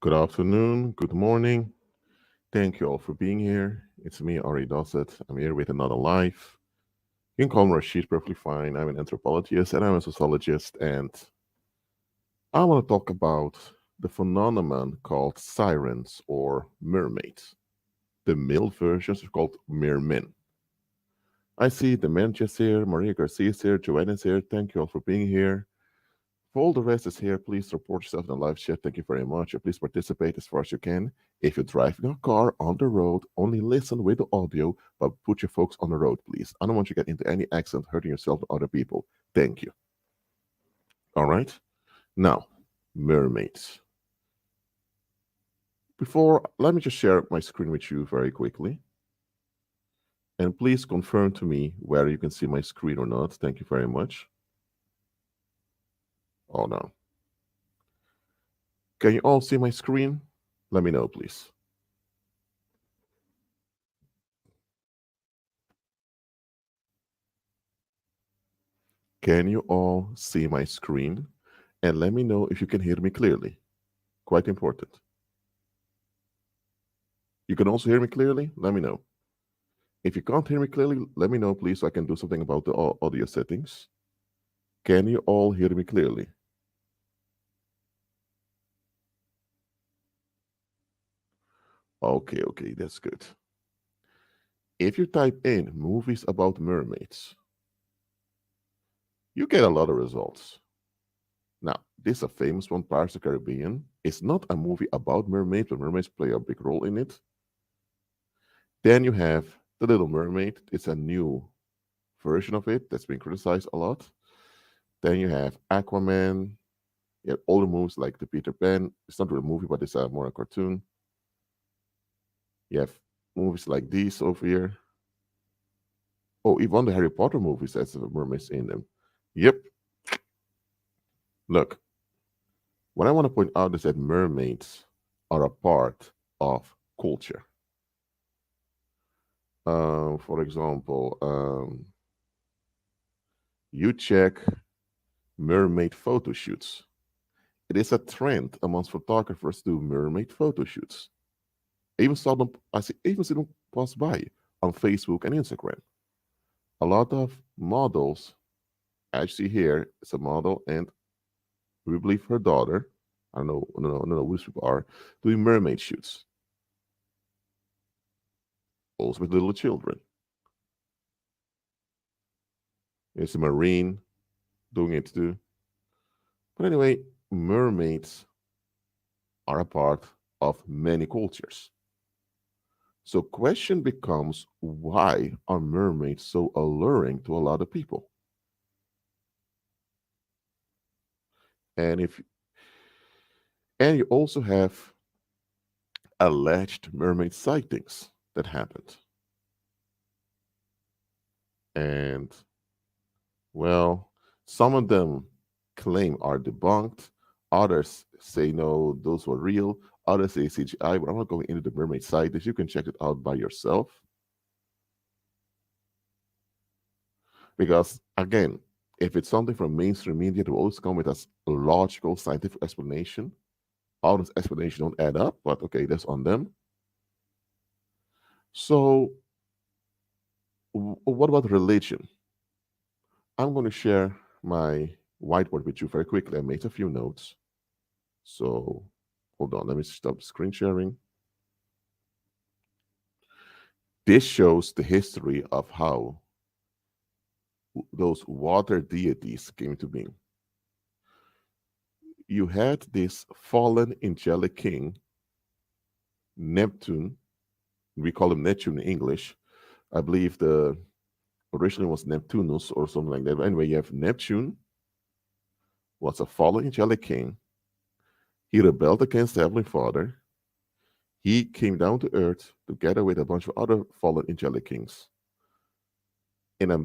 Good afternoon, good morning. Thank you all for being here. It's me, Ari Dossett. I'm here with another life. You can call me Rashid, perfectly fine. I'm an anthropologist and I'm a sociologist, and I want to talk about the phenomenon called sirens or mermaids. The male versions are called mermen. I see the Menches here, Maria Garcia is here, Joanne is here. Thank you all for being here. For all the rest is here, please support yourself in the live chat. Thank you very much. Please participate as far as you can. If you're driving a car on the road, only listen with the audio, but put your folks on the road, please. I don't want you to get into any accident hurting yourself or other people. Thank you. All right. Now, mermaids. Let me just share my screen with you very quickly. And please confirm to me whether you can see my screen or not. Thank you very much. Oh, no. Can you all see my screen? Let me know, please. Can you all see my screen? And let me know if you can hear me clearly. Quite important. You can also hear me clearly? Let me know. If you can't hear me clearly, let me know, please, so I can do something about the audio settings. Can you all hear me clearly? Okay, that's good. If you type in movies about mermaids, you get a lot of results. Now, this is a famous one, Pirates of the Caribbean. It's not a movie about mermaids, but mermaids play a big role in it. Then you have The Little Mermaid. It's a new version of it that's been criticized a lot. Then you have Aquaman. You have older movies like the Peter Pan. It's not really a movie, but it's more a cartoon. You have movies like these over here. Oh, even the Harry Potter movies has mermaids in them. Yep. Look, what I want to point out is that mermaids are a part of culture. For example, you check mermaid photo shoots. It is a trend amongst photographers to do mermaid photo shoots. I even saw them. Even see them pass by on Facebook and Instagram. A lot of models, actually here, is a model, and we believe her daughter. I don't know who these people are, doing mermaid shoots. Also with little children. It's a marine doing it too. But anyway, mermaids are a part of many cultures. So question becomes, why are mermaids so alluring to a lot of people? And you also have alleged mermaid sightings that happened. And well, some of them claim are debunked, others say no, those were real, others say CGI, but I'm not going into the mermaid sightings. You can check it out by yourself. Because again, if it's something from mainstream media, they will always come with a logical scientific explanation. All those explanations don't add up, but okay, that's on them. So, what about religion? I'm going to share my whiteboard with you very quickly. I made a few notes. So, hold on, let me stop screen sharing. This shows the history of how those water deities came to being. You had this fallen angelic king, Neptune. We call him Neptune in English. I believe the originally was Neptunus or something like that. But anyway, you have Neptune, was a fallen angelic king. He rebelled against the Heavenly Father. He came down to earth together with a bunch of other fallen angelic kings in a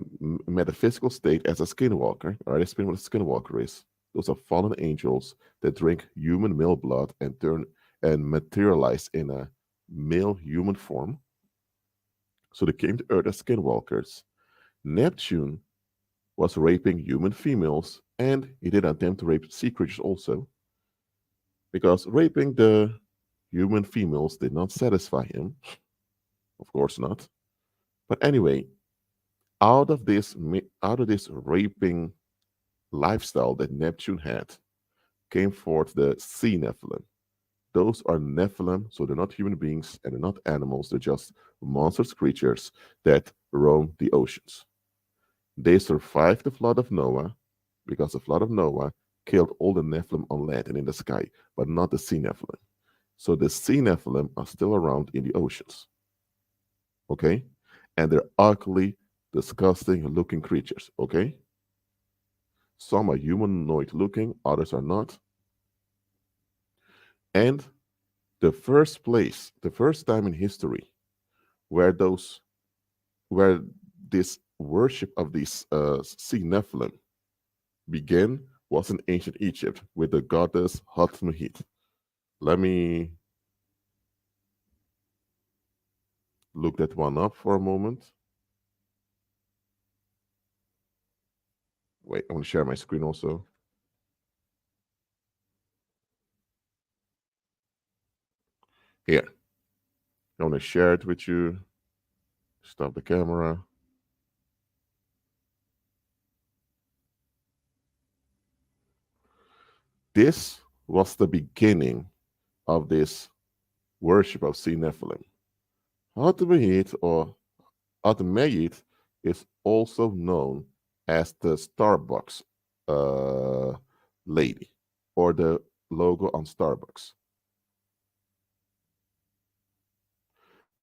metaphysical state as a skinwalker. All right, explain what a skinwalker is. Those are fallen angels that drink human male blood and turn and materialize in a male human form. So they came to earth as skinwalkers. Neptune was raping human females, and he did attempt to rape sea creatures also. Because raping the human females did not satisfy him. Of course not. But anyway, out of this raping lifestyle that Neptune had came forth the sea Nephilim. Those are Nephilim, so they're not human beings and they're not animals, they're just monstrous creatures that roam the oceans. They survived the flood of Noah because the flood of Noah killed all the Nephilim on land and in the sky, but not the sea Nephilim. So the sea Nephilim are still around in the oceans. Okay? And they're ugly, disgusting looking creatures. Okay? Some are humanoid looking, others are not. And the first time in history where this worship of these sea Nephilim began was in ancient Egypt with the goddess Hatmehit. Let me look that one up for a moment. Wait, I want to share my screen also. Here. I want to share it with you. Stop the camera. This was the beginning of this worship of sea Nephilim. Hatmehit or Hatmehit is also known as the Starbucks lady or the logo on Starbucks.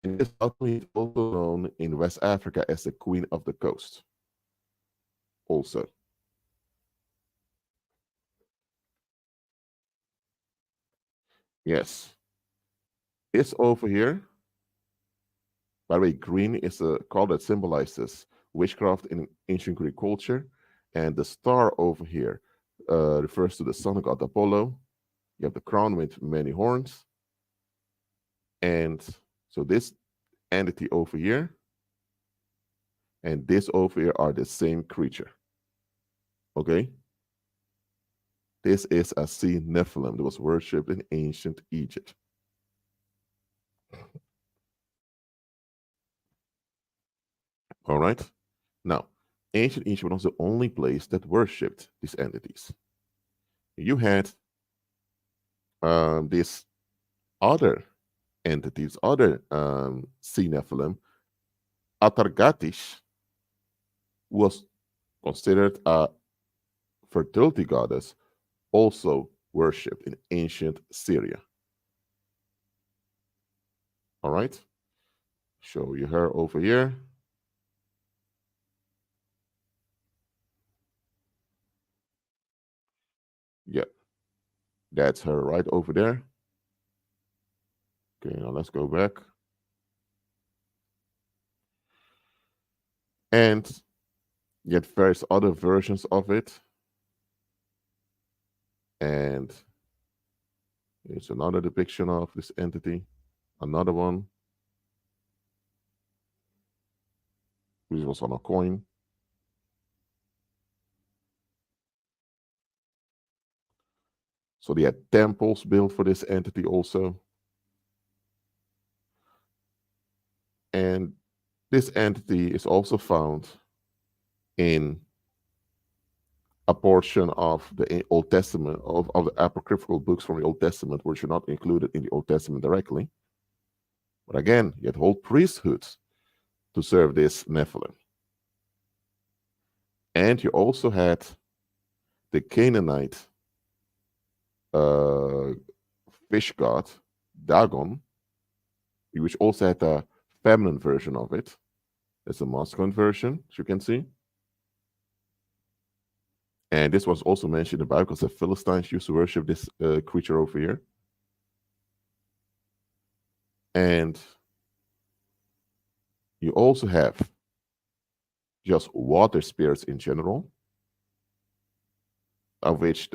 And this Hatmehit is also known in West Africa as the Queen of the Coast. Also. Yes. This over here, by the way, green is a color that symbolizes witchcraft in ancient Greek culture. And the star over here refers to the sun god Apollo. You have the crown with many horns. And so this entity over here and this over here are the same creature. Okay? This is a sea Nephilim that was worshipped in ancient Egypt. All right? Now, ancient Egypt was the only place that worshipped these entities. You had these other entities, other sea Nephilim. Atargatis was considered a fertility goddess, also worshipped in ancient Syria. All right? Show you her over here. Yeah, that's her right over there. Okay, now let's go back. And yet various other versions of it. And here's another depiction of this entity. Another one. Which was on a coin. So they had temples built for this entity also. And this entity is also found in a portion of the Old Testament, of the apocryphal books from the Old Testament, which are not included in the Old Testament directly. But again, you had whole priesthoods to serve this Nephilim. And you also had the Canaanite fish god, Dagon, which also had a feminine version of it. There's a masculine version, as you can see. And this was also mentioned in the Bible because the Philistines used to worship this creature over here. And you also have just water spirits in general, of which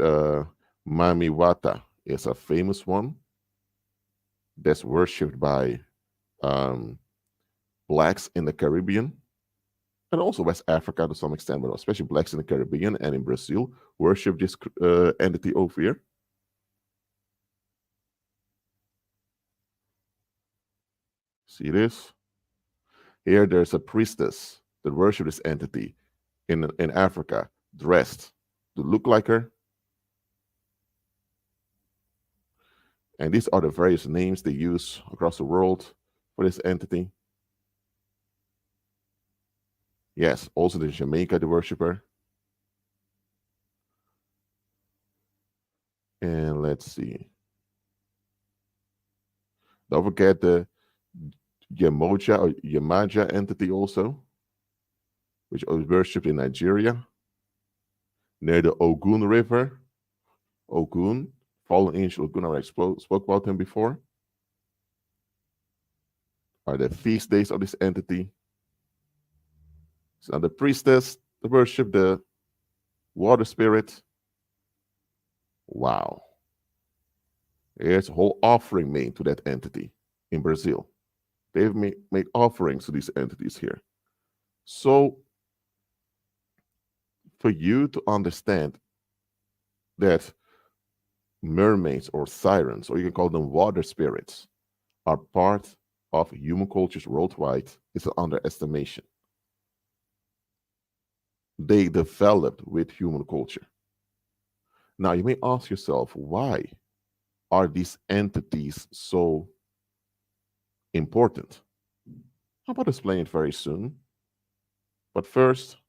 Mamiwata is a famous one that's worshipped by blacks in the Caribbean and also West Africa to some extent, but especially blacks in the Caribbean and in Brazil worship this entity over here. See this? Here there's a priestess that worship this entity in Africa, dressed to look like her. And these are the various names they use across the world for this entity. Yes, also the Jamaica, the worshiper. And let's see. Don't forget the Yemoja or Yemaja entity also, which was worshipped in Nigeria, near the Ogun River. Ogun, fallen angel Ogun, I already spoke about him before. Are the feast days of this entity. So the priestess, the worship the water spirit. Wow. There's a whole offering made to that entity in Brazil. They've made offerings to these entities here. So for you to understand that mermaids or sirens, or you can call them water spirits, are part of human cultures worldwide is an underestimation. They developed with human culture. Now you may ask yourself, why are these entities so important? How about explaining it very soon? But first, I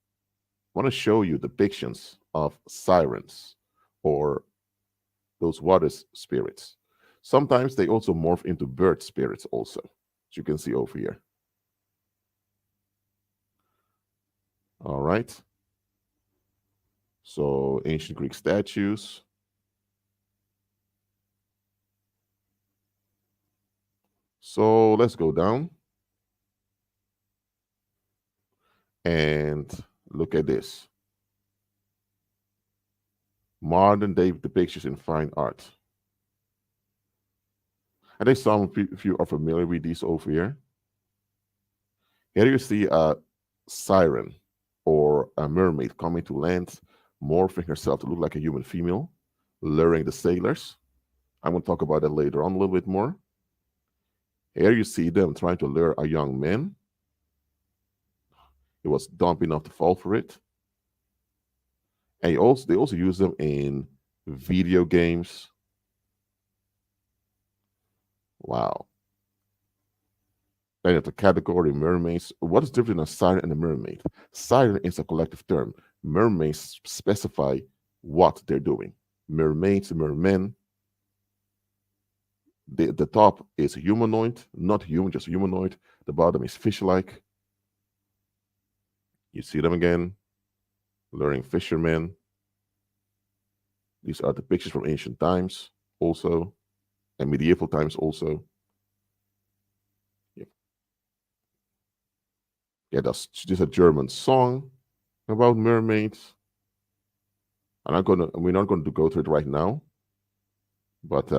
want to show you depictions of sirens or those water spirits. Sometimes they also morph into bird spirits also, as you can see over here. All right. So ancient Greek statues. So let's go down and look at this. Modern day depictions in fine art. I think some of you are familiar with these over here. Here you see a siren or a mermaid coming to land, morphing herself to look like a human female, luring the sailors. I'm going to talk about that later on a little bit more. Here you see them trying to lure a young man. He was dumb enough to fall for it. And they also use them in video games. Wow. Then at the category mermaids, what is different than a siren and a mermaid? Siren is a collective term. Mermaids specify what they're doing. Mermaids, mermen. The top is humanoid, not human, just humanoid. The bottom is fish-like. You see them again, luring fishermen. These are the pictures from ancient times also, and medieval times also. Yeah, this is a German song about mermaids. We're not going to go through it right now, but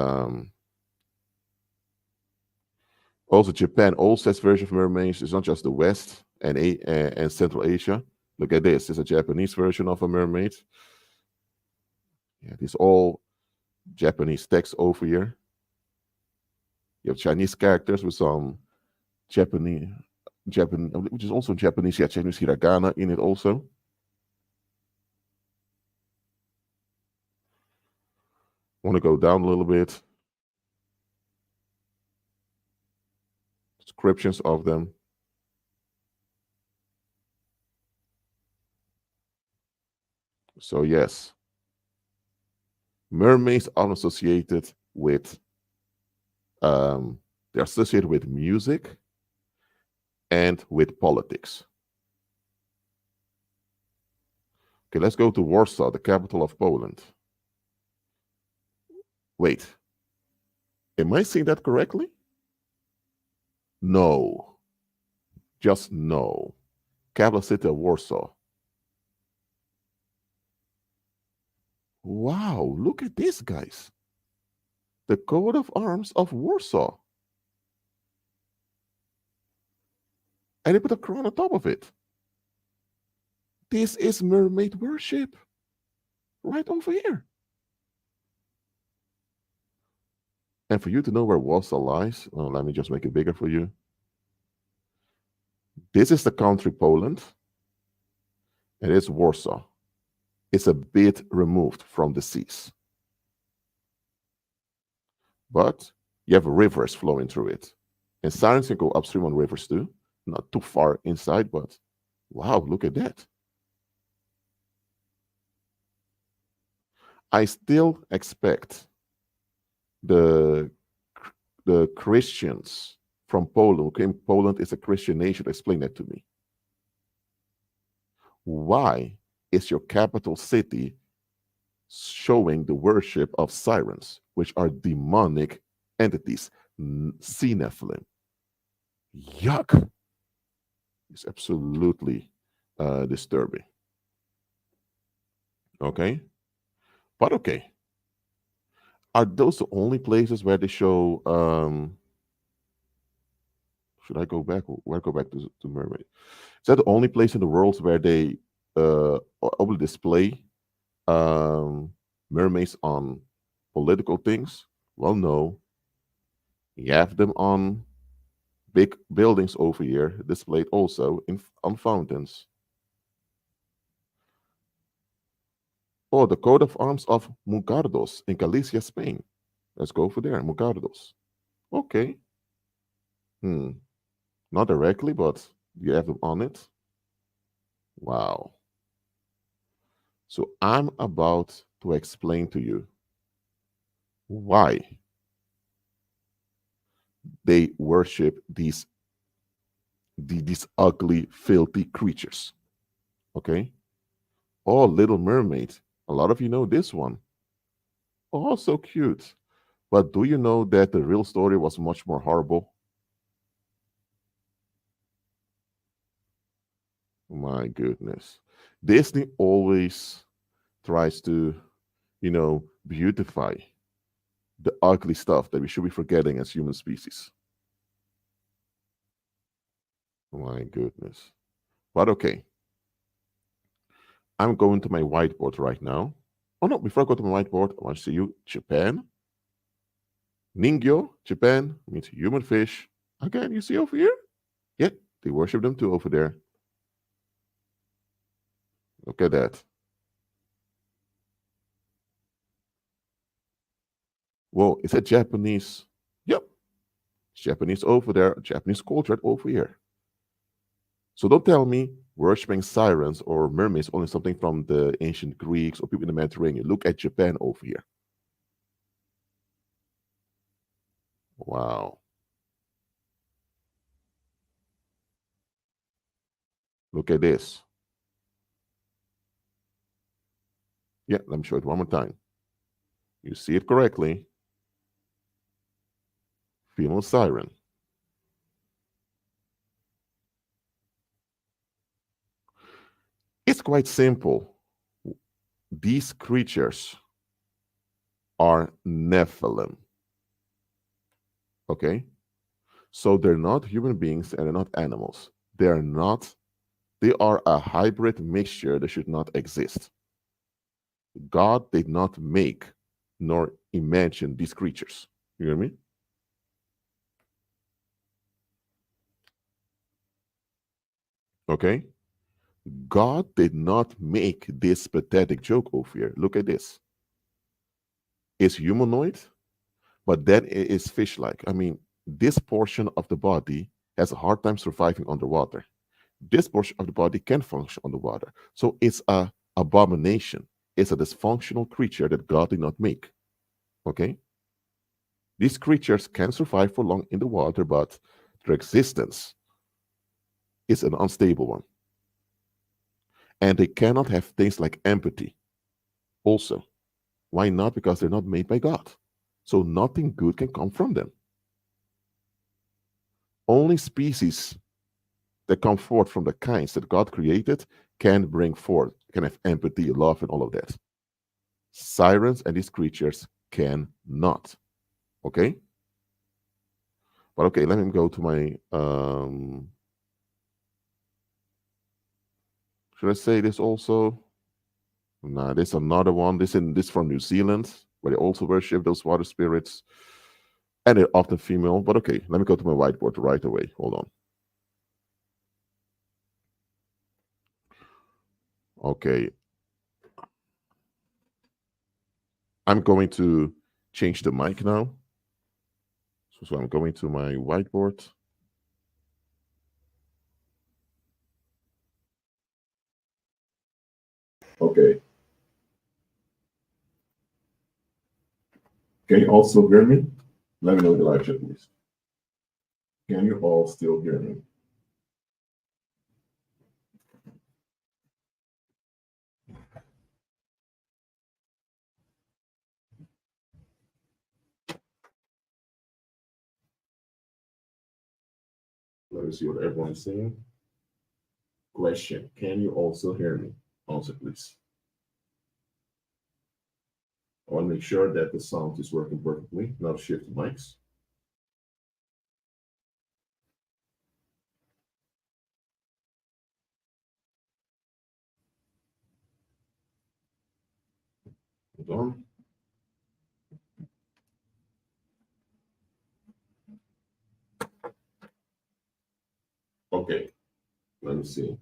also Japan also has version of mermaids. It's not just the West and Central Asia. Look at this. It's a Japanese version of a mermaid. Yeah, these all Japanese text over here. You have Chinese characters with some Japanese, which is also Japanese, yeah, Chinese hiragana in it also. Want to go down a little bit. Descriptions of them. So yes, mermaids are associated with they're associated with music and with politics. Okay, let's go to Warsaw, the capital of Poland. Wait, am I saying that correctly? No, just no. Capital city of Warsaw. Wow, look at this, guys. The coat of arms of Warsaw. And they put a crown on top of it. This is mermaid worship. Right over here. And for you to know where Warsaw lies, let me just make it bigger for you. This is the country Poland, and it's Warsaw. It's a bit removed from the seas. But you have rivers flowing through it. And Sirens can go upstream on rivers too. Not too far inside, but wow, look at that. I still expect the Christians from Poland, okay, Poland is a Christian nation, explain that to me. Why is your capital city showing the worship of sirens, which are demonic entities, sea Nephilim? Yuck. It's absolutely disturbing. Okay? But okay. Are those the only places where they show should I go back? Where go back to Mermaid? Is that the only place in the world where they only display mermaids on political things? Well, no. You have them on big buildings over here, displayed also on fountains. Oh, the coat of arms of Mugardos in Galicia, Spain. Let's go over there, Mugardos. Okay. Not directly, but you have them on it. Wow. So I'm about to explain to you why they worship these ugly, filthy creatures. Okay? Oh, Little Mermaid. A lot of you know this one. Oh, so cute. But do you know that the real story was much more horrible? My goodness. Disney always tries to, beautify the ugly stuff that we should be forgetting as human species. My goodness. But okay. I'm going to my whiteboard right now. Oh no, before I go to my whiteboard, I want to see you. Japan. Ningyo, Japan, means human fish. Again, you see over here? Yeah, they worship them too over there. Look at that. Whoa, is that Japanese? Yep. It's Japanese over there, Japanese culture over here. So don't tell me worshipping sirens or mermaids only something from the ancient Greeks or people in the Mediterranean. Look at Japan over here. Wow. Look at this. Yeah, let me show it one more time. You see it correctly. Female siren. It's quite simple. These creatures are Nephilim. Okay? So they're not human beings and they're not animals. They are a hybrid mixture that should not exist. God did not make nor imagine these creatures. You hear me? Okay? God did not make this pathetic joke over here. Look at this. It's humanoid, but then it is fish-like. I mean, this portion of the body has a hard time surviving underwater. This portion of the body can function underwater. So it's a abomination. It's a dysfunctional creature that God did not make. Okay? These creatures can survive for long in the water, but their existence is an unstable one. And they cannot have things like empathy. Also, why not? Because they're not made by God. So nothing good can come from them. Only species that come forth from the kinds that God created can bring forth, can have empathy, love, and all of that. Sirens and these creatures cannot. Okay? But okay, let me go to my should I say this also? Nah, this is another one. This from New Zealand, where they also worship those water spirits. And they're often female. But okay, let me go to my whiteboard right away. Hold on. Okay, I'm going to change the mic now. So I'm going to my whiteboard. Okay. Can you also hear me? Let me know in the live chat, please. Can you all still hear me? Let me see what everyone's saying. Question, can you also hear me? Answer, please. I want to make sure that the sound is working perfectly. Now shift the mics. Hold on. Okay, let me see.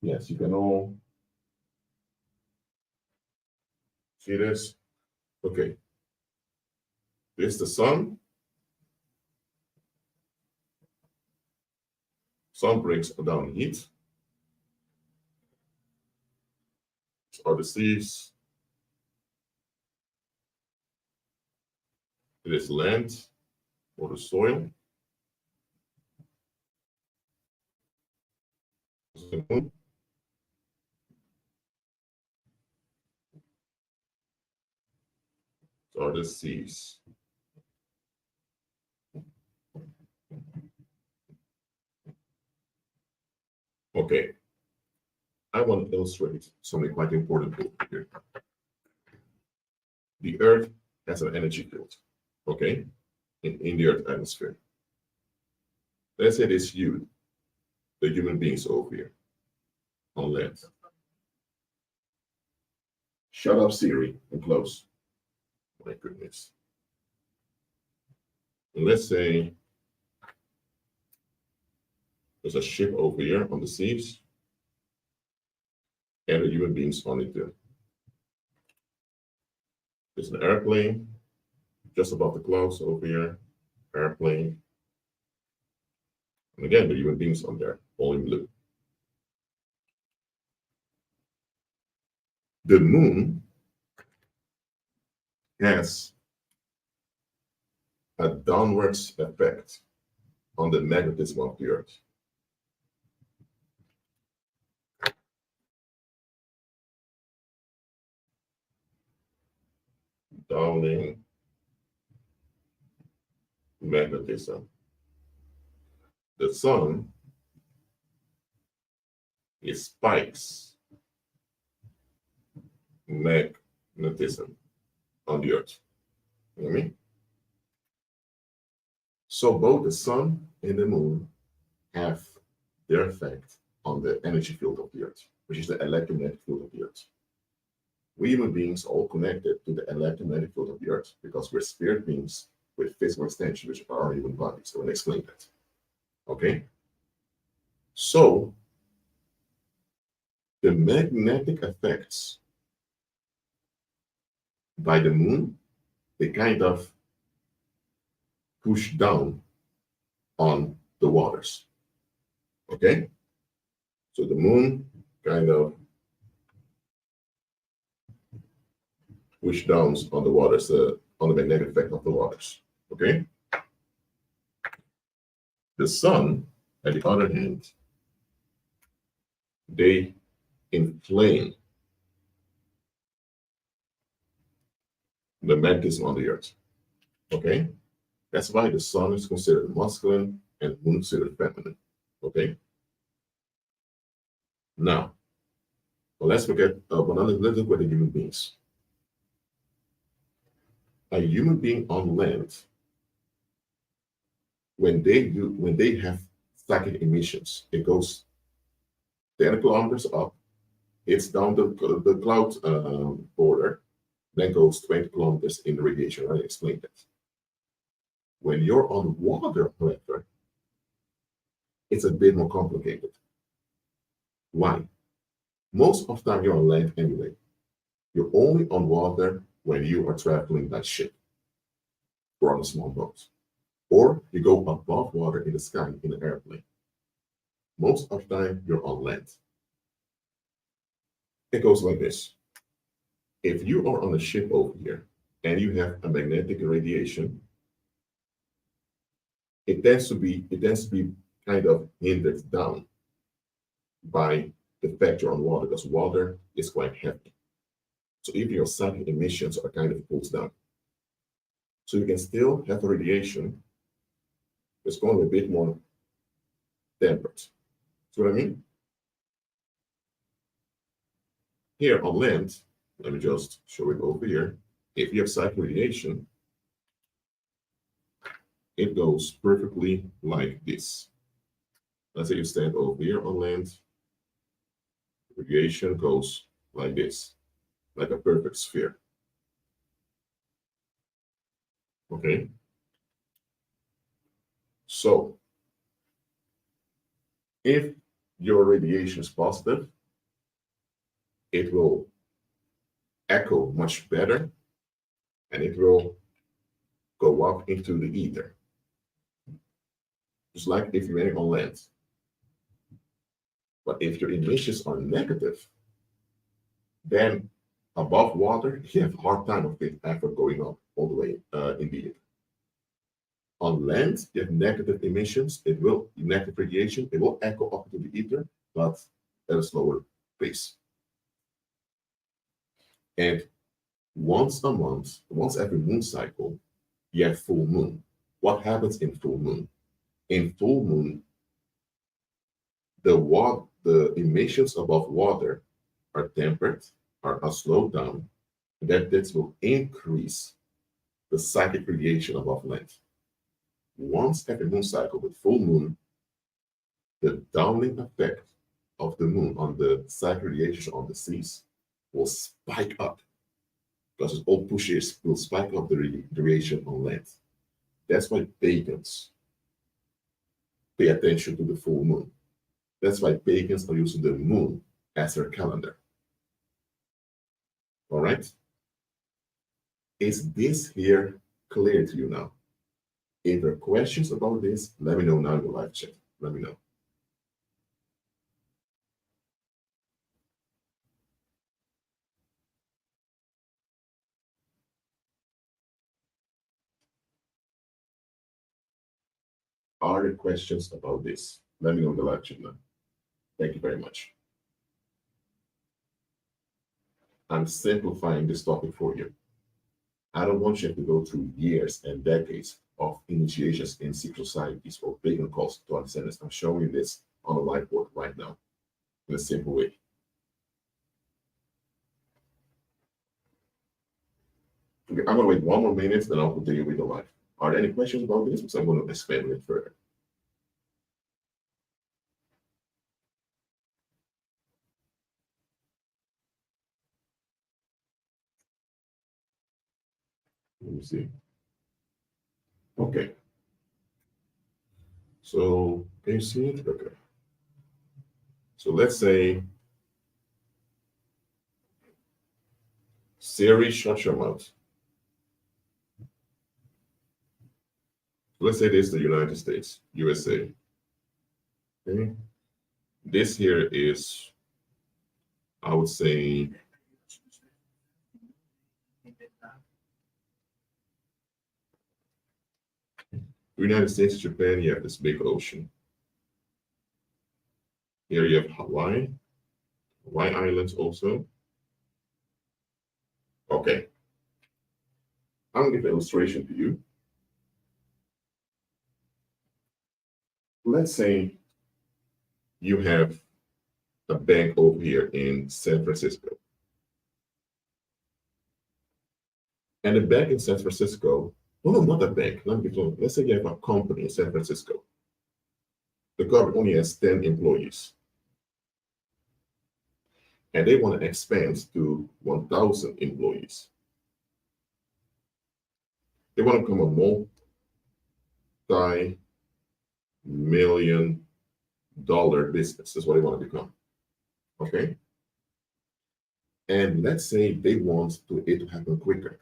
Yes, you can all see this. Okay, this is the sun. Sun brings down heat. These are the seas. It is land or the soil. The moon. These are the seas. Okay, I want to illustrate something quite important here. The Earth has an energy field, okay, in the Earth atmosphere. Let's say this you, the human beings over here on land. Shut up, Siri, and close. My goodness. And let's say there's a ship over here on the seas, and the human beings on it too. There's an airplane just above the clouds over here, airplane. And again, the human beings on there, all in blue. The moon has a downwards effect on the magnetism of the Earth. Downing magnetism. The sun is spikes magnetism on the Earth. You know what I mean? So both the sun and the moon have their effect on the energy field of the Earth, which is the electromagnetic field of the Earth. We human beings are all connected to the electromagnetic field of the Earth because we're spirit beings with physical extension, which are our human bodies. So I will explain that. Okay? So the magnetic effects by the moon, they kind of push down on the waters. Okay? So the moon kind of push down on the waters, on the magnetic effect of the waters. Okay? The sun, on the other hand, they inflame the magnetism on the Earth. Okay? That's why the sun is considered masculine and moon considered feminine. Okay? Now, let's forget let's look at the human beings. A human being on land, when they have static emissions, it goes 10 kilometers up, it's down the cloud border, then goes 20 kilometers in the radiation. I explained that. When you're on water, however, it's a bit more complicated. Why? Most of the time you're on land anyway. You're only on water when you are traveling by ship or on a small boat. Or you go above water in the sky in an airplane. Most of the time you're on land. It goes like this. If you are on a ship over here and you have a magnetic radiation, it tends to be kind of hindered down by the fact you're on water, because water is quite heavy. So even your cyclic emissions are kind of pulled down. So you can still have a radiation that's going a bit more tempered. See what I mean? Here on land, let me just show it over here. If you have cyclic radiation, it goes perfectly like this. Let's say you stand over here on land, radiation goes like this, like a perfect sphere. Okay? So, if your radiation is positive, it will echo much better and it will go up into the ether. Just like if you're on land. But if your emissions are negative, then above water, you have a hard time of it ever going up all the way in the ether. On land, you have negative emissions, negative radiation, it will echo up to the ether, but at a slower pace. And once a month, once every moon cycle, you have full moon. What happens in full moon? In full moon, the emissions above water are tempered, are slowed down, and that will increase the cyclic radiation above land. Once every moon cycle with full moon, the downing effect of the moon on the cyclic radiation on the seas will spike up, because it all pushes will spike up the radiation on land. That's why pagans pay attention to the full moon. That's why pagans are using the moon as their calendar. All right? Is this here clear to you now? If there are questions about this, let me know now in the live chat. Let me know. Are there questions about this? Let me know in the live chat now. Thank you very much. I'm simplifying this topic for you. I don't want you to go through years and decades of initiations in secret societies or pagan cults to understand this. I'm showing you this on the whiteboard right now in a simple way. Okay, I'm going to wait 1 more minute, then I'll continue with the live. Are there any questions about this? Because I'm going to expand it further. Let me see. Okay. So, can you see it? Okay. So let's say Siri, shut your mouth. Let's say this is the United States, USA. Okay. This here is, I would say, United States, Japan, you have this big ocean. Here you have Hawaii Islands also. Okay. I'm going to give an illustration to you. Let's say you have a bank over here in San Francisco. And the bank in San Francisco, no, not a bank. Let's say you have a company in San Francisco. The government only has 10 employees. And they want to expand to 1,000 employees. They want to become a multi-million-dollar business. That's what they want to become. Okay? And let's say they want it to happen quicker.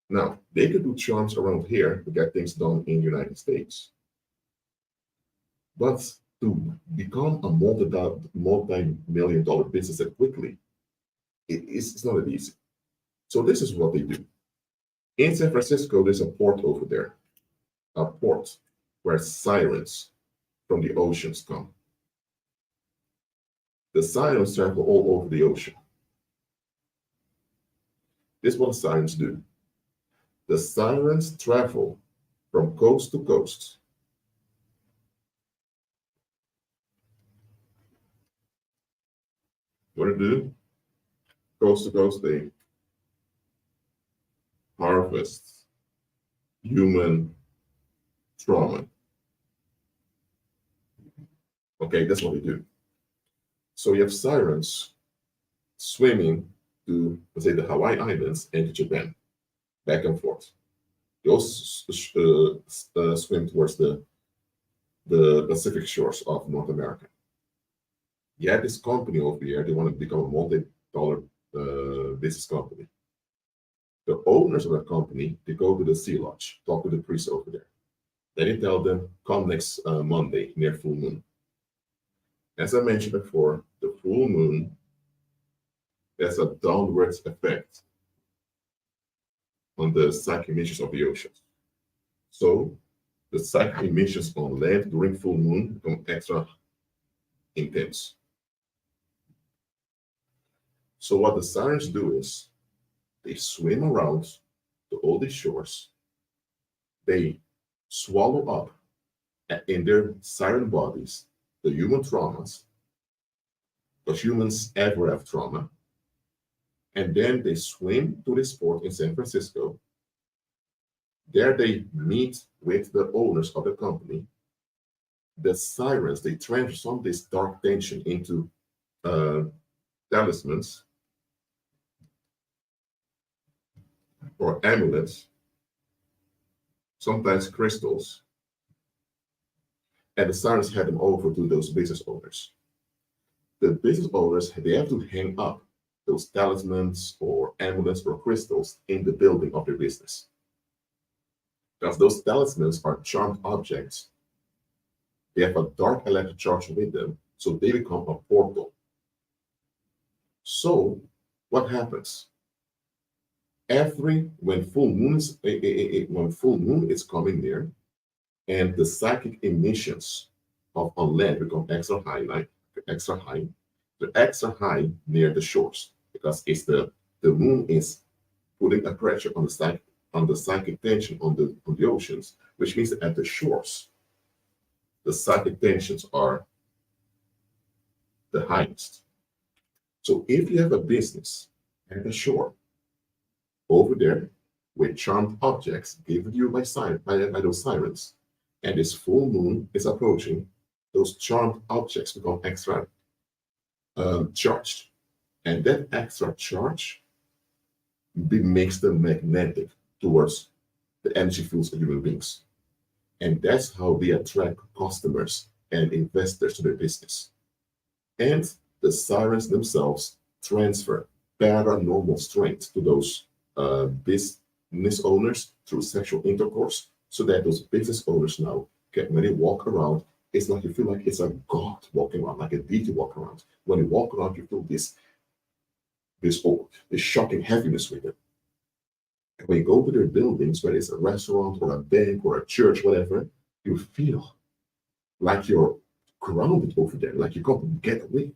Now, they could do charms around here to get things done in the United States. But to become a multi-million dollar business that quickly, it's not that easy. So this is what they do. In San Francisco, there's a port over there, a port where sirens from the oceans come. The sirens travel all over the ocean. This is what the sirens do. The sirens travel from coast to coast. What do they do? Coast to coast, they harvest human trauma. Okay, that's what they do. So you have sirens swimming to, let's say, the Hawaii Islands and to Japan, back and forth. They also swim towards the Pacific shores of North America. Yeah, this company over here, they want to become a multi-dollar business company. The owners of that company, they go to the Sea Lodge, talk to the priest over there. Then they tell them, come next Monday, near full moon. As I mentioned before, the full moon has a downward effect on the psychic emissions of the oceans. So the psychic emissions on land during full moon become extra intense. So what the sirens do is they swim around to all these shores. They swallow up in their siren bodies the human traumas, because humans ever have trauma. And then they swim to this port in San Francisco. There they meet with the owners of the company. The sirens, they transform this dark tension into talismans or amulets, sometimes crystals. And the sirens hand them over to those business owners. The business owners, they have to hang up those talismans or amulets or crystals in the building of their business. Because those talismans are charmed objects. They have a dark electric charge with them, so they become a portal. So what happens? When full moon is coming near, and the psychic emissions on land become extra high, they're extra high near the shores, because it's the moon is putting a pressure on the psychic tension on the oceans, which means that at the shores, the psychic tensions are the highest. So if you have a business at the shore over there with charmed objects given you by those sirens, and this full moon is approaching, those charmed objects become extra charged. And that extra charge makes them magnetic towards the energy fields of human beings. And that's how they attract customers and investors to their business. And the sirens themselves transfer paranormal strength to those business owners through sexual intercourse, so that those business owners now when they walk around, it's like you feel like it's a god walking around, like a deity walking around. When you walk around, you feel this shocking heaviness with it. And when you go to their buildings, whether it's a restaurant or a bank or a church, whatever, you feel like you're grounded over there, like you can't get away.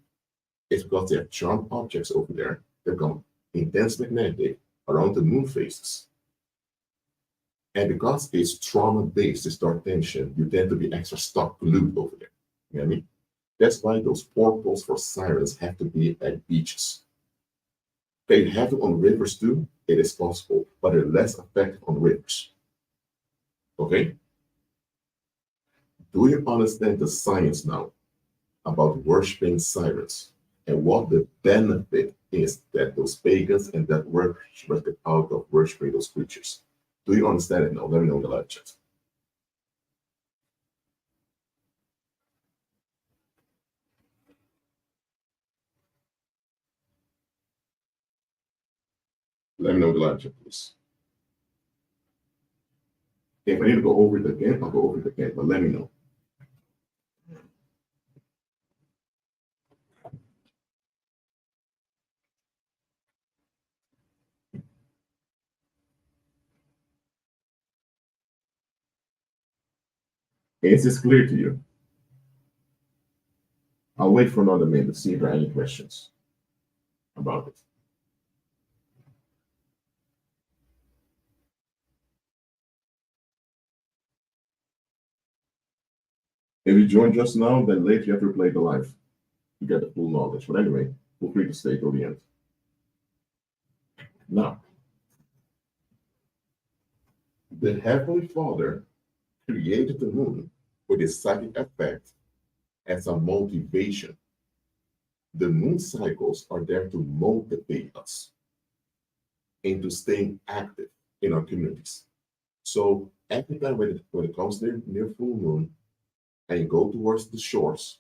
It's because they have charmed objects over there. They become intense magnetic around the moon phases. And because it's trauma-based, it's dark tension, you tend to be extra stuck, glued over there. You know what I mean? That's why those portals for sirens have to be at beaches. They have it on rivers too. It is possible, but they're less effective on rivers. Okay? Do you understand the science now about worshiping sirens and what the benefit is that those pagans and that worshippers get out of worshiping those creatures? Do you understand it now? Let me know in the live chat. Let me know the live chat, please. If I need to go over it again, I'll go over it again, but let me know. Is this clear to you? I'll wait for another minute to see if there are any questions about it. If you joined just now, then later you have to replay the live to get the full knowledge. But anyway, feel free to stay till the end. Now, the Heavenly Father created the moon with its psychic effect as a motivation. The moon cycles are there to motivate us into staying active in our communities. So every time when it comes near full moon and you go towards the shores,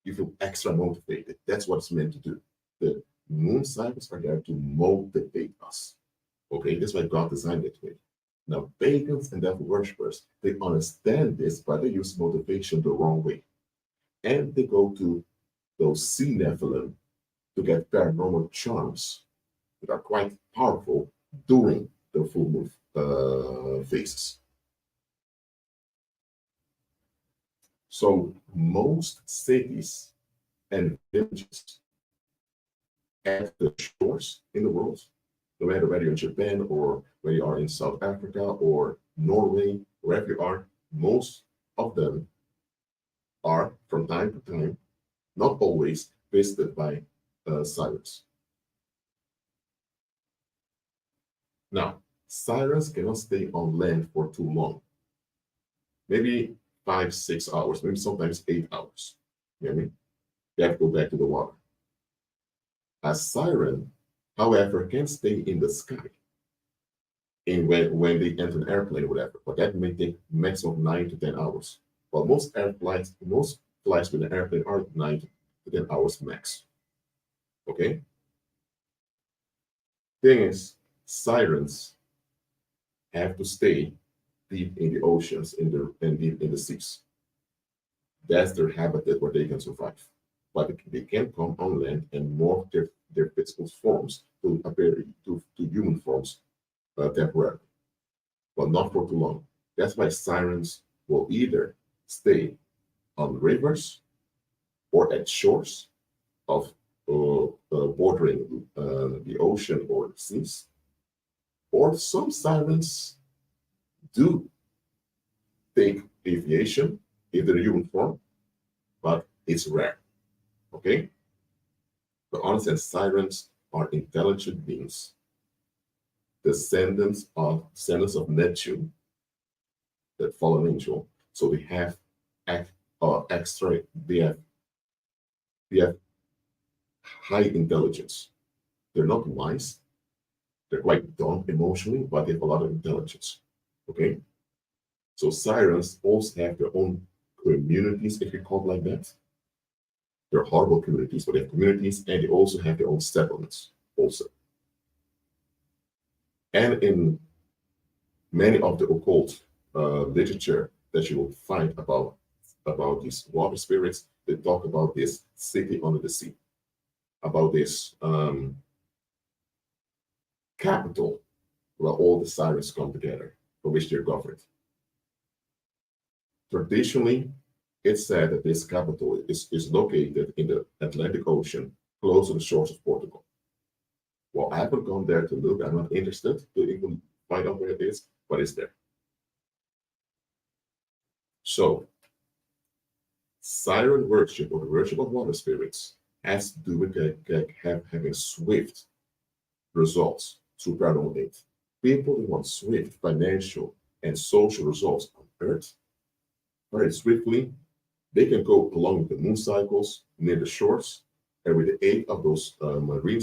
you feel extra motivated. That's what it's meant to do. The moon cycles are there to motivate us. Okay, that's why God designed it way. Now, pagans and devil worshippers, they understand this, but they use motivation the wrong way. And they go to those sea Nephilim to get paranormal charms that are quite powerful during the full moon phases. So most cities and villages at the shores in the world, no matter whether you're in Japan or whether you are in South Africa or Norway, wherever you are, most of them are from time to time, not always, visited by sirens. Now, sirens cannot stay on land for too long. Maybe 5, 6 hours, maybe sometimes 8 hours. You know what I mean? They have to go back to the water. A siren, however, can stay in the sky when they enter an airplane or whatever, but that may take maximum 9 to 10 hours. Well, most flights with an airplane are 9 to 10 hours max. Okay? Thing is, sirens have to stay deep in the oceans and deep in the seas. That's their habitat where they can survive. But they can come on land and morph their physical forms to appear to human forms temporarily, but not for too long. That's why sirens will either stay on rivers or at shores of bordering the ocean or the seas. Or some sirens do take aviation in their human form, but it's rare. Okay? But honestly, sirens are intelligent beings, descendants of Neptune, that fallen angel. So they have they have high intelligence. They're not wise. They're quite dumb emotionally, but they have a lot of intelligence. Okay? So sirens also have their own communities, if you call it like that. They're horrible communities, but they have communities, and they also have their own settlements also. And in many of the occult literature that you will find about these water spirits, they talk about this city under the sea, about this capital where all the sirens come together, for which they're governed. Traditionally, it's said that this capital is located in the Atlantic Ocean, close to the shores of Portugal. Well, I haven't gone there to look. I'm not interested to even find out where it is, but it's there. So, siren worship, or the worship of water spirits, has to do with having swift results through paranormal aid. People who want swift financial and social results on Earth very swiftly, they can go along with the moon cycles near the shores, and with the aid of those marine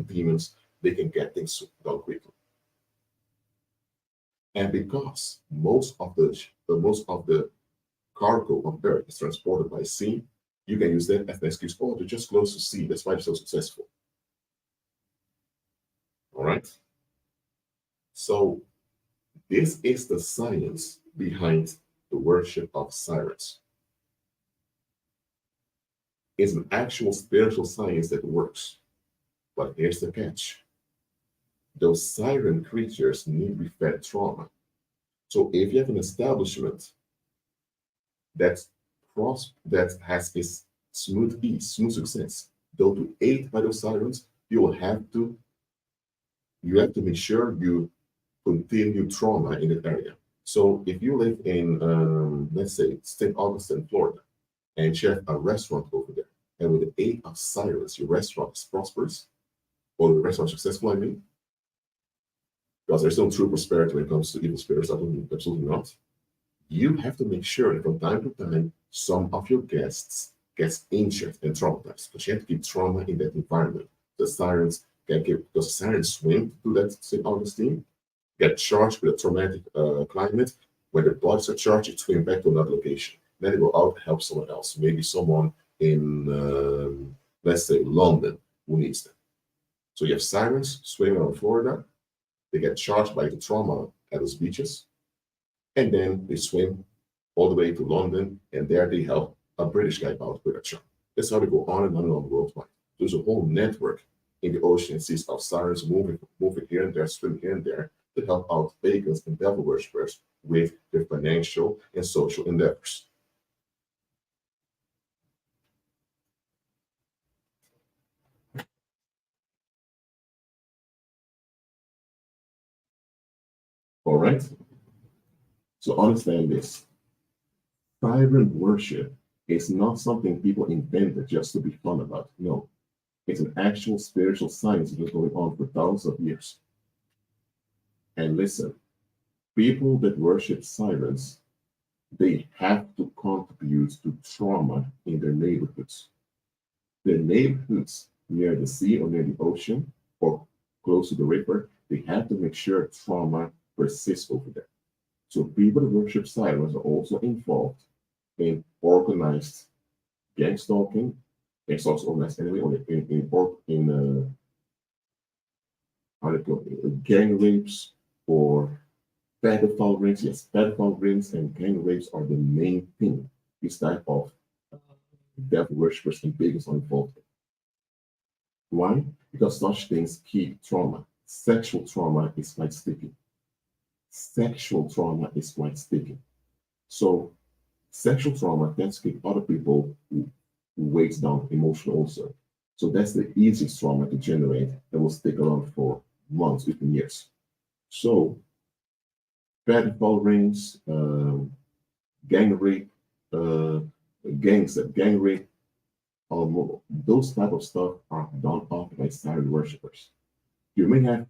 demons, they can get things done quickly. And because most of the cargo on Earth is transported by sea, you can use that as an excuse. Oh, they're just close to sea. That's why they're so successful. All right. So this is the science behind the worship of sirens. It's an actual spiritual science that works. But here's the catch. Those siren creatures need to be fed trauma. So if you have an establishment that's that has its smooth ease, smooth success, though to aid by those sirens, you have to make sure you continue trauma in that area. So if you live in, let's say, St. Augustine, Florida, and you have a restaurant over there, and with the aid of sirens, your restaurant is prosperous, or the restaurant is successful, I mean, because there's no true prosperity when it comes to evil spirits, absolutely not. You have to make sure that from time to time, some of your guests gets injured and traumatized, but you have to keep trauma in that environment. The sirens can give, because the sirens swim to that St. Augustine, get charged with a traumatic climate. When their bodies are charged, it swim back to another location. Then they go out and help someone else, maybe someone in, let's say, London who needs them. So you have sirens swimming around Florida. They get charged by the trauma at those beaches, and then they swim all the way to London, and there they help a British guy out with a charm. That's how they go on and on worldwide. There's a whole network in the ocean and seas of sirens moving here and there, swimming here and there to help out pagans and devil worshippers with their financial and social endeavors. All right? So understand this. Siren worship is not something people invented just to be fun about. No, it's an actual spiritual science that's been going on for thousands of years. And listen, people that worship sirens, they have to contribute to trauma in their neighborhoods. Their neighborhoods near the sea or near the ocean or close to the river, they have to make sure trauma persists over there. So people that worship sirens are also involved in organized gang stalking. Gang stalks organized anyway, or in how do you call it, gang rapes or pedophile rings. Yes, pedophile rings and gang rapes are the main thing this type of devil worshippers and pagans are involved in. Why? Because such things keep trauma. Sexual trauma is quite sticky. Sexual trauma is quite sticky. So sexual trauma tends to keep other people who weighs down emotional also. So that's the easiest trauma to generate that will stick around for months, even years. So pedophile rings, gang rape, gang rape, those type of stuff are done off by siren worshippers. You may have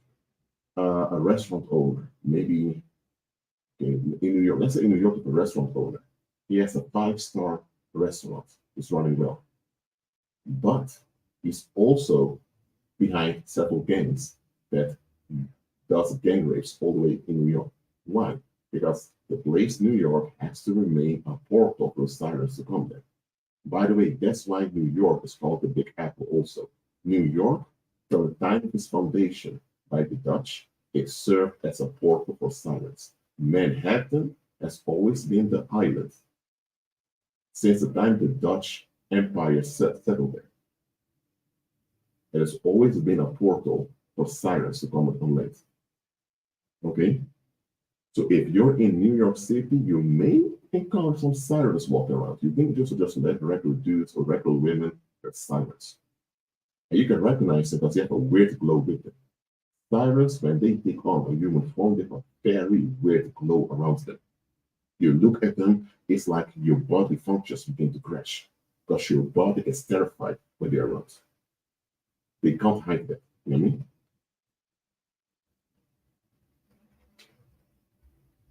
a restaurant owner, maybe in New York. Let's say in New York, a restaurant owner. He has a 5-star restaurant. It's running well, but he's also behind several gangs that does gang rapes all the way in New York. Why? Because the place New York has to remain a portal for sirens to come there. By the way, that's why New York is called the Big Apple also. New York, from the time of its foundation by the Dutch, it served as a portal for sirens. Manhattan has always been the island since the time the Dutch Empire settled there. It has always been a portal for sirens to come on land. Okay? So if you're in New York City, you may encounter some sirens walking around. You think just regular dudes or regular women, they're sirens. And you can recognize them because they have a weird glow with them. Sirens, when they take on a human form, they have a very weird glow around them. You look at them, it's like your body functions begin to crash because your body is terrified when they're around. They can't hide that. You know what I mean?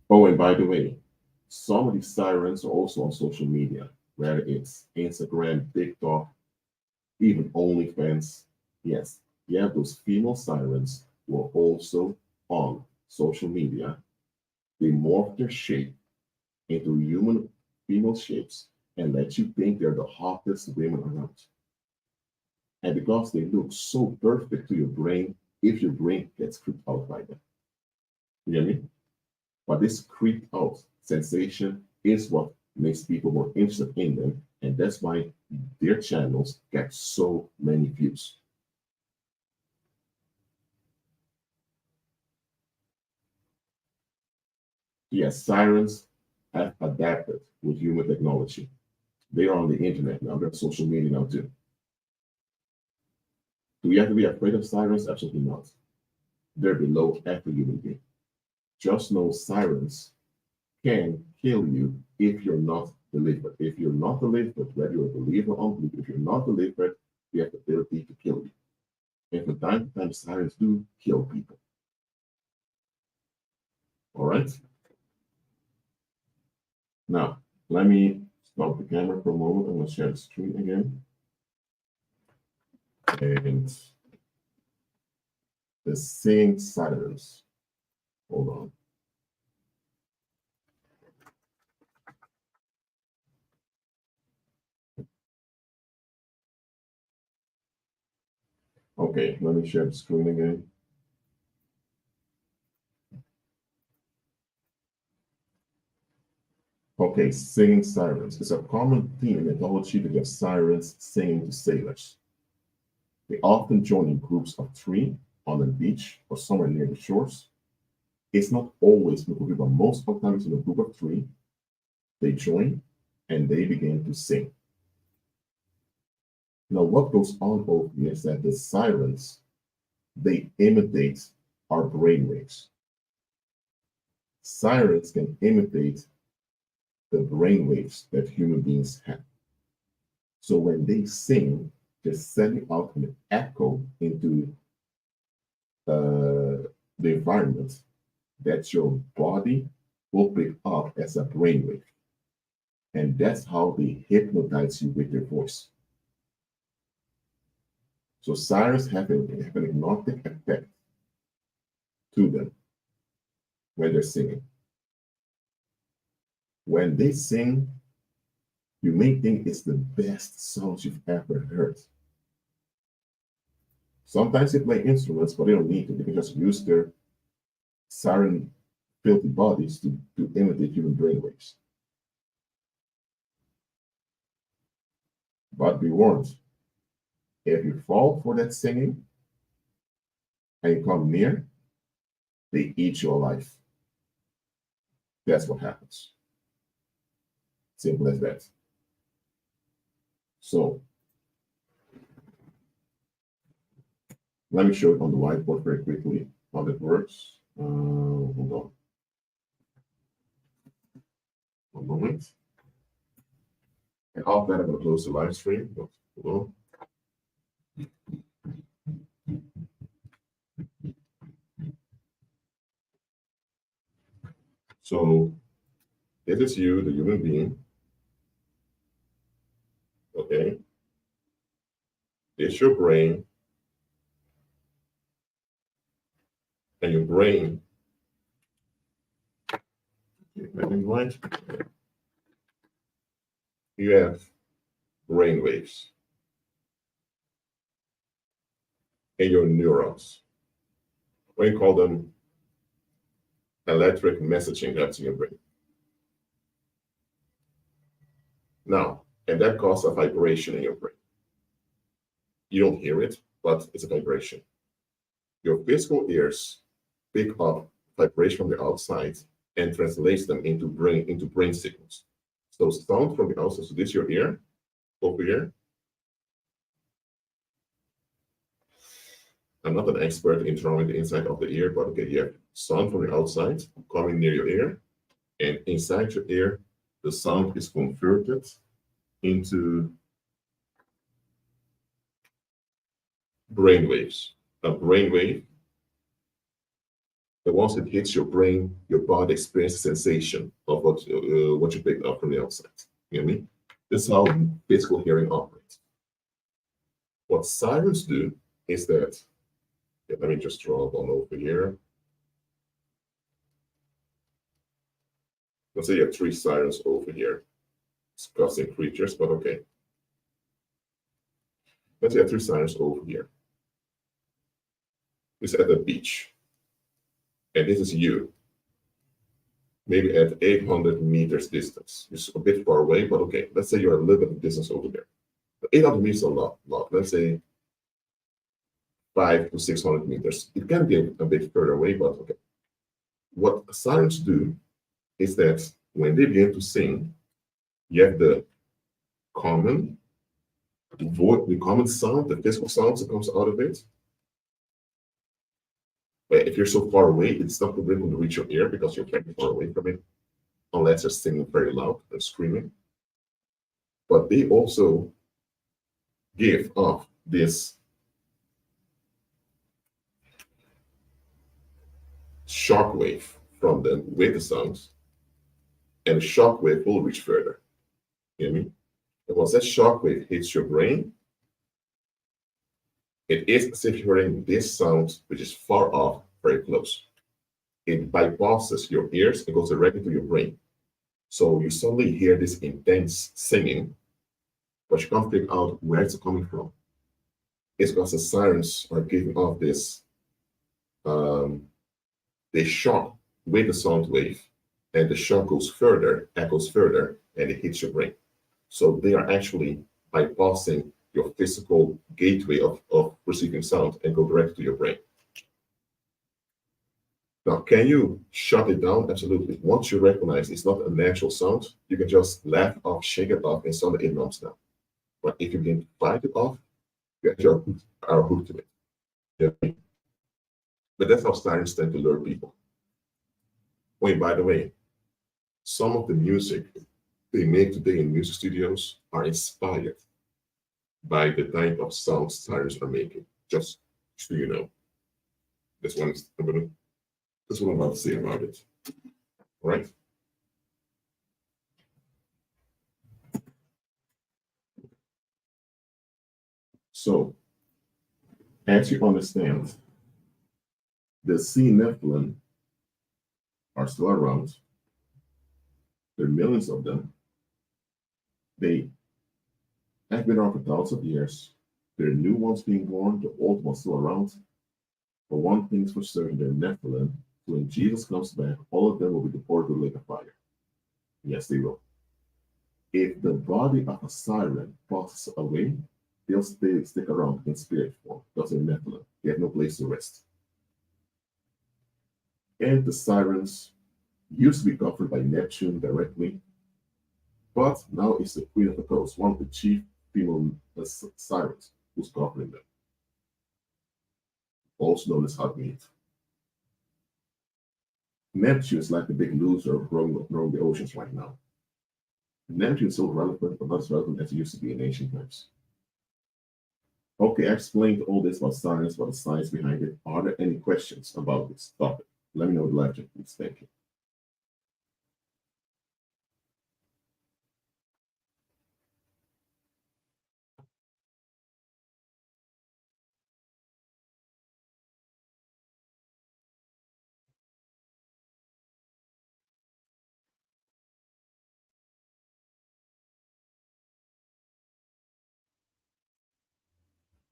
Oh, and by the way, some of these sirens are also on social media, whether it's Instagram, TikTok, even OnlyFans. Yes, you have those female sirens who are also on social media. They morph their shape into human female shapes and let you think they're the hottest women around. And because they look so perfect to your brain, if your brain gets creeped out by them. You hear me? But this creeped out sensation is what makes people more interested in them, and that's why their channels get so many views. Yes, sirens have adapted with human technology. They are on the internet now, they're on social media now too. Do we have to be afraid of sirens? Absolutely not. They're below every human being. Just know sirens can kill you if you're not delivered. If you're not delivered, whether you're a believer or unbeliever, if you're not delivered, they have the ability to kill you. And from time to time, sirens do kill people. All right? Now, let me stop the camera for a moment. I'm going to share the screen again. And the singing sirens. Hold on. Okay, let me share the screen again. Okay, singing sirens. It's a common theme in mythology to get sirens singing to sailors. They often join in groups of three on the beach or somewhere near the shores. It's not always a group of people, but most of the time it's in a group of three. They join and they begin to sing. Now, what goes on over here is that the sirens, they imitate our brainwaves. Sirens can imitate the brainwaves that human beings have. So when they sing, they're sending out an echo into the environment that your body will pick up as a brainwave. And that's how they hypnotize you with their voice. So sirens have an hypnotic effect to them when they're singing. When they sing, you may think it's the best songs you've ever heard. Sometimes they play instruments, but they don't need to. They can just use their siren filthy bodies to imitate human brainwaves. But be warned, if you fall for that singing and you come near, they eat your life. That's what happens. Simple as that. So, let me show it on the whiteboard very quickly how that works. Hold on. One moment. And after that, I'm going to close the live stream. Hold on. So, this is you, the human being. Okay. It's your brain. And your brain, right? You have brain waves and your neurons. We call them electric messaging that's in your brain. Now, and that causes a vibration in your brain. You don't hear it, but it's a vibration. Your physical ears pick up vibration from the outside and translates them into brain signals. So sound from the outside, so this is your ear, over here. I'm not an expert in drawing the inside of the ear, but okay, you have sound from the outside coming near your ear, and inside your ear, the sound is converted into brain waves. A brain wave, that once it hits your brain, your body experiences a sensation of what you picked up from the outside. You know what I mean? This is how physical hearing operates. What sirens do is that, let me just draw one over here. Let's say you have three sirens over here. Discussing creatures, but okay. Let's say you have three sirens over here. is at a beach, and this is you, maybe at 800 meters distance. It's a bit far away, but okay, let's say you're a little bit of distance over there. 800 meters is a lot. Let's say 500 to 600 meters. It can be a bit further away, but okay. What sirens do is that when they begin to sing, you have the common voice, the common sound, the physical sound that comes out of it. But if you're so far away, it's not going to reach your ear because you're very far away from it, unless they're singing very loud and screaming. But they also give off this shock wave from them with the sounds, and the shock wave will reach further. You know what I mean? And once that shock wave hits your brain, it is as if you're hearing this sound, which is far off, very close. It bypasses your ears and goes directly to your brain. So you suddenly hear this intense singing, but you can't figure out where it's coming from. It's because the sirens are giving off this they shock with the sound wave, and the shock goes further, echoes further, and it hits your brain. So they are actually bypassing your physical gateway of receiving sound and go direct to your brain. Now, can you shut it down? Absolutely. Once you recognize it's not a natural sound, you can just laugh off, shake it off, and suddenly it numbs down. But if you can fight it off, you actually are hooked to it. Yeah. But that's how sirens tend to lure people. Wait, by the way, some of the music they make today in music studios are inspired by the type of sounds sirens are making. Just so you know. That's what I'm about to say about it. All right? So, as you understand, the sea Nephilim are still around. There are millions of them. They have been around for thousands of years. There are new ones being born, the old ones still around. But one thing's for certain, they're Nephilim. So when Jesus comes back, all of them will be deported to the lake of fire. Yes, they will. If the body of a siren passes away, they'll stick around in spirit form. Because they're Nephilim. They have no place to rest. And the sirens used to be governed by Neptune directly, but now it's the Queen of the Coast, one of the chief female sirens, who's governing them, also known as Hot Meat. Neptune is like the big loser roaming the oceans right now. Neptune is still relevant, but not as relevant as it used to be in ancient times. Okay, I explained all this about science, about the science behind it. Are there any questions about this topic? Let me know in the live chat, please. Thank you.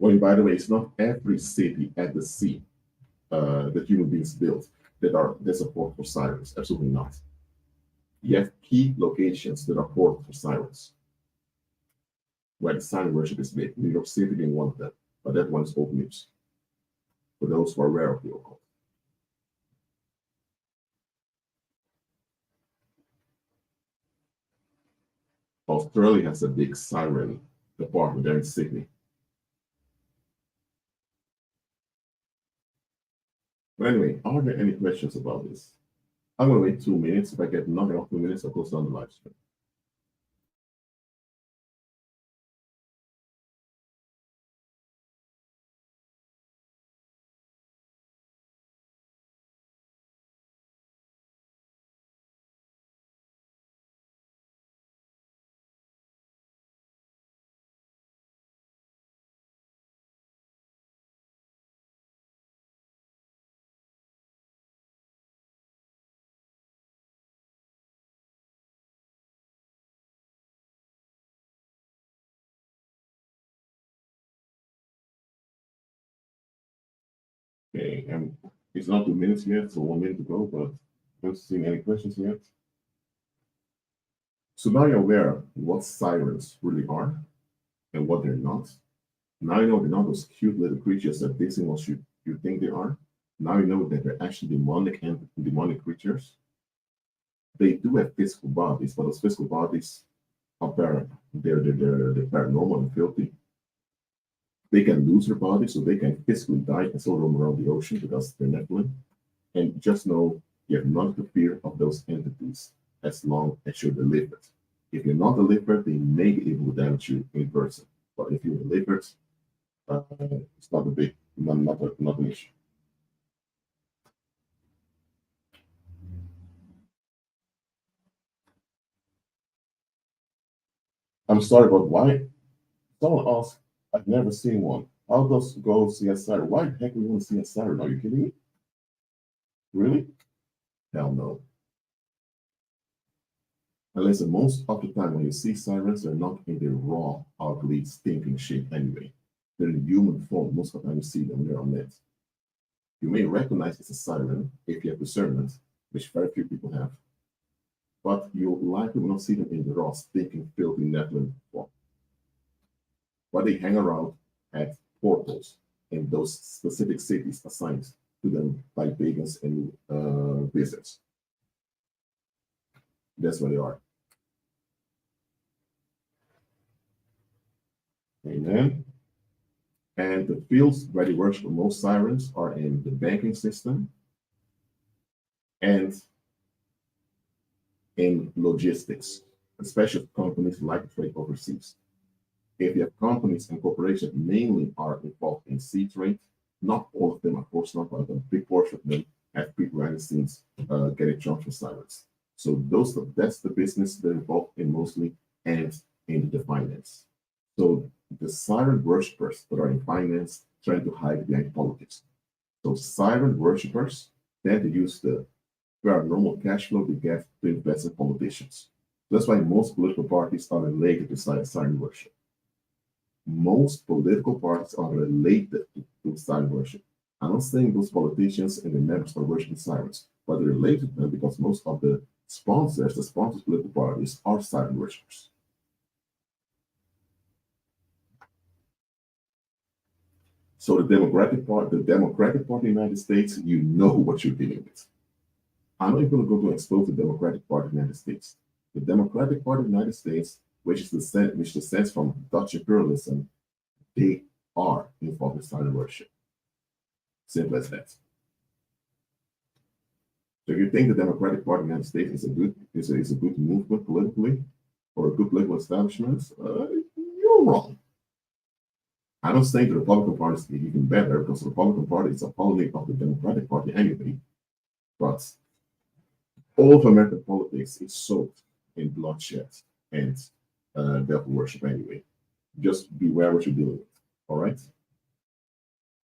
Well, by the way, it's not every city at the sea that human beings built that support for sirens. Absolutely not. You have key locations that are ported for sirens, where the siren worship is made. New York City being one of them, but that one is old news for those who are aware of the occult. Australia has a big siren department there in Sydney. But anyway, are there any questions about this? I'm going to wait 2 minutes. If I get nothing of 2 minutes, I'll close down the live stream. Okay, it's not 2 minutes yet, so 1 minute to go, but don't see any questions yet. So now you're aware what sirens really are and what they're not. Now you know they're not those cute little creatures that basically what you think they are. Now you know that they're actually demonic and demonic creatures. They do have physical bodies, but those physical bodies are they're paranormal and filthy. They can lose their body, so they can physically die and still roam around the ocean because they're Nephilim. And just know you have none to fear of those entities as long as you're delivered. If you're not delivered, they may be able to damage you in person. But if you're delivered, it's not a big, not an issue. I'm sorry, but why? Someone asked, I've never seen one. How does go see a siren? Why the heck would you want to see a siren? Are you kidding me? Really? Hell no. And listen, most of the time when you see sirens, they're not in their raw, ugly, stinking shape anyway. They're in human form. Most of the time you see them when they're on net. You may recognize it's a siren if you have discernment, which very few people have, but you likely will not see them in the raw, stinking, filthy Nephilim form. But they hang around at portals in those specific cities assigned to them by pagans and wizards. That's where they are. Amen. And the fields where they work for most sirens are in the banking system and in logistics, especially companies like to trade overseas. If you have companies and corporations mainly are involved in sea trade, not all of them, of course not, but a big portion of them have people behind the scenes getting jobs for sirens. So that's the business they're involved in mostly, and in the finance. So the siren worshippers that are in finance trying to hide behind politics. So siren worshippers tend to use the paranormal cash flow they get to invest in politicians. That's why most political parties are related to siren worship. Most political parties are related to siren worship. I'm not saying those politicians and the members are worshiping sirens, but they're related to them because most of the sponsors political parties, are siren worshippers. So the Democratic Party of the United States, you know what you're dealing with. I'm not even going to go to expose the Democratic Party of the United States. The Democratic Party of the United States, which descends from Dutch imperialism, they are involved in siren worship. Simple as that. So if you think the Democratic Party of the United States is a good movement politically, or a good political establishment, you're wrong. I don't think the Republican Party is even better because the Republican Party is a colony of the Democratic Party anyway. But all of American politics is soaked in bloodshed and devil worship anyway. Just beware what you're dealing with. All right.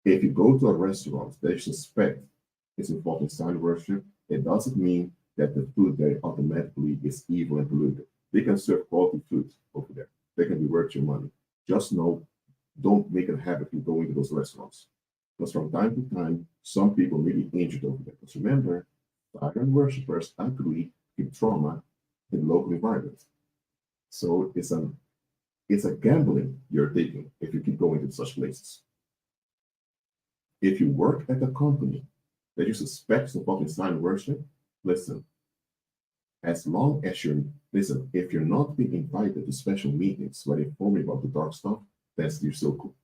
If you go to a restaurant that you suspect is involved in siren worship, it doesn't mean that the food there automatically is evil and polluted. They can serve quality food over there. They can be worth your money. Just know, don't make it a habit of going to those restaurants. Because from time to time, some people may be injured over there. Because remember, siren worshippers actually give trauma in the local environment. So it's a gambling you're taking if you keep going to such places. If you work at a company that you suspect is involved in siren worship, listen, as long as if you're not being invited to special meetings where they inform you about the dark stuff, you're still cool.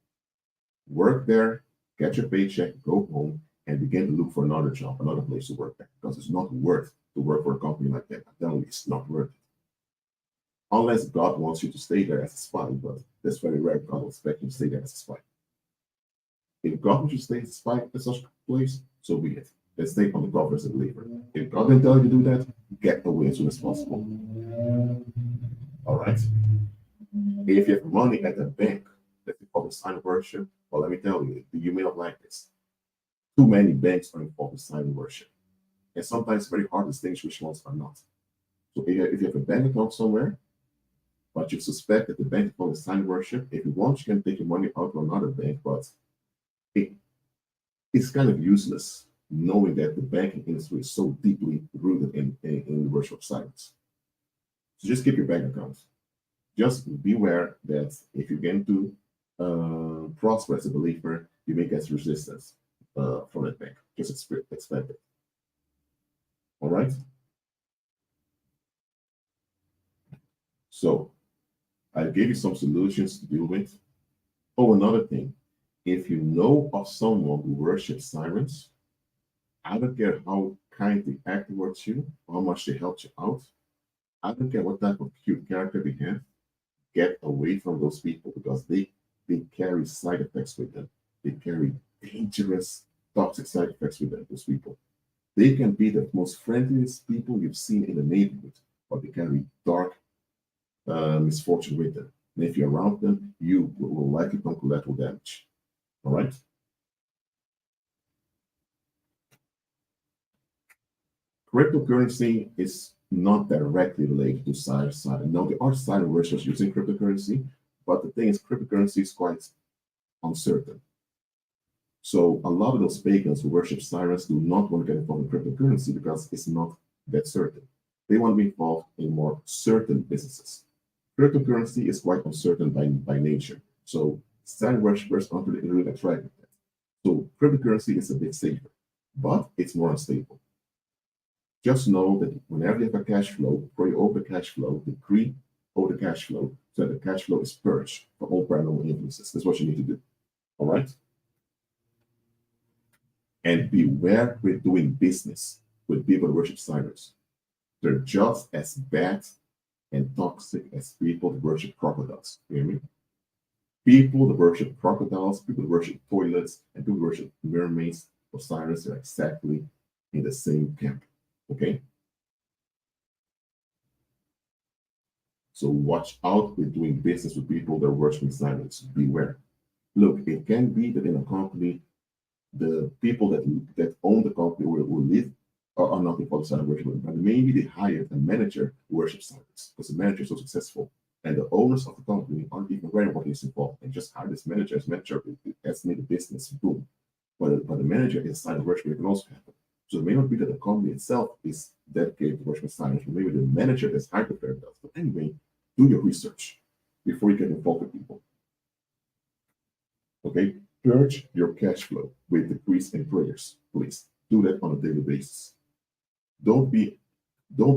Work there, get your paycheck, go home, and begin to look for another job, another place to work at, because it's not worth to work for a company like that. I'm telling you, it's not worth it. Unless God wants you to stay there as a spy, but that's very rare. God will expect you to stay there as a spy. If God wants you to stay as a spy at such a place, so be it. Then stay on the God as a believer. If God didn't tell you to do that, get away as soon as possible. All right. If you have money at the bank that you call the sign of worship, well, let me tell you, you may not like this. Too many banks are involved in sign of worship. And sometimes it's very hard to distinguish which ones are not. So if you have a bank account somewhere, but you suspect that the bank account is sign of worship, if you want, you can take your money out to another bank, but it's it's kind of useless knowing that the banking industry is so deeply rooted in the worship of silence. So just keep your bank accounts. Just beware that if you get into prosper as a believer, you may get resistance from that bank. Just expect it. All right? So I gave you some solutions to deal with. Oh, another thing. If you know of someone who worships sirens, I don't care how kind they act towards you, how much they helped you out. I don't care what type of cute character they have. Get away from those people because they carry side effects with them. They carry dangerous, toxic side effects with them, those people. They can be the most friendliest people you've seen in the neighborhood, but they carry dark misfortune with them. And if you're around them, you will likely come collateral damage. All right? Cryptocurrency is not directly related to Siren. No, there are Siren worshippers using cryptocurrency, but the thing is, cryptocurrency is quite uncertain. So a lot of those pagans who worship Sirens do not want to get involved in cryptocurrency because it's not that certain. They want to be involved in more certain businesses. Cryptocurrency is quite uncertain by nature. So Siren worshippers aren't really attracted to that. So cryptocurrency is a bit safer, but it's more unstable. Just know that whenever you have a cash flow, pray over the cash flow, decree over the cash flow, so that the cash flow is purged from all paranormal influences. That's what you need to do. All right? And beware with doing business with people who worship sirens. They're just as bad and toxic as people that worship crocodiles. You hear me? People that worship crocodiles, people that worship toilets, and people that worship mermaids or sirens are exactly in the same camp. Okay? So watch out with doing business with people that are worshiping sirens. Beware. Look, it can be that in a company, the people that own the company will live are not involved in siren worship, but maybe they hired a manager who worships sirens because the manager is so successful. And the owners of the company aren't even aware of what is involved and just hire this manager as manager has made the business boom. But the manager is siren worship, it can also happen. So it may not be that the company itself is dedicated to worshiping sirens, but maybe the manager that's hired the fair does. But anyway, do your research before you get involved with people. Okay? Purge your cash flow with decrees and prayers. Please do that on a daily basis. Don't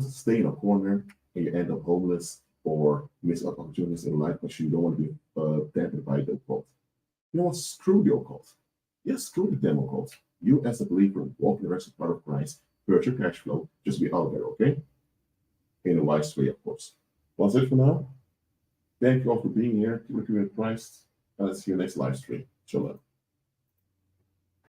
stay in a corner and you end up homeless or miss opportunities in life because you don't want to be tempted by the occult. You know what? Screw the occult. Yes, screw the demo occult. You as a believer, walk in the rest of the part of Christ, purge your cash flow, just be out there, okay? In a wise way, of course. That's it for now. Thank you all for being here. Keep in Christ. And let's see you next live stream. Shalom.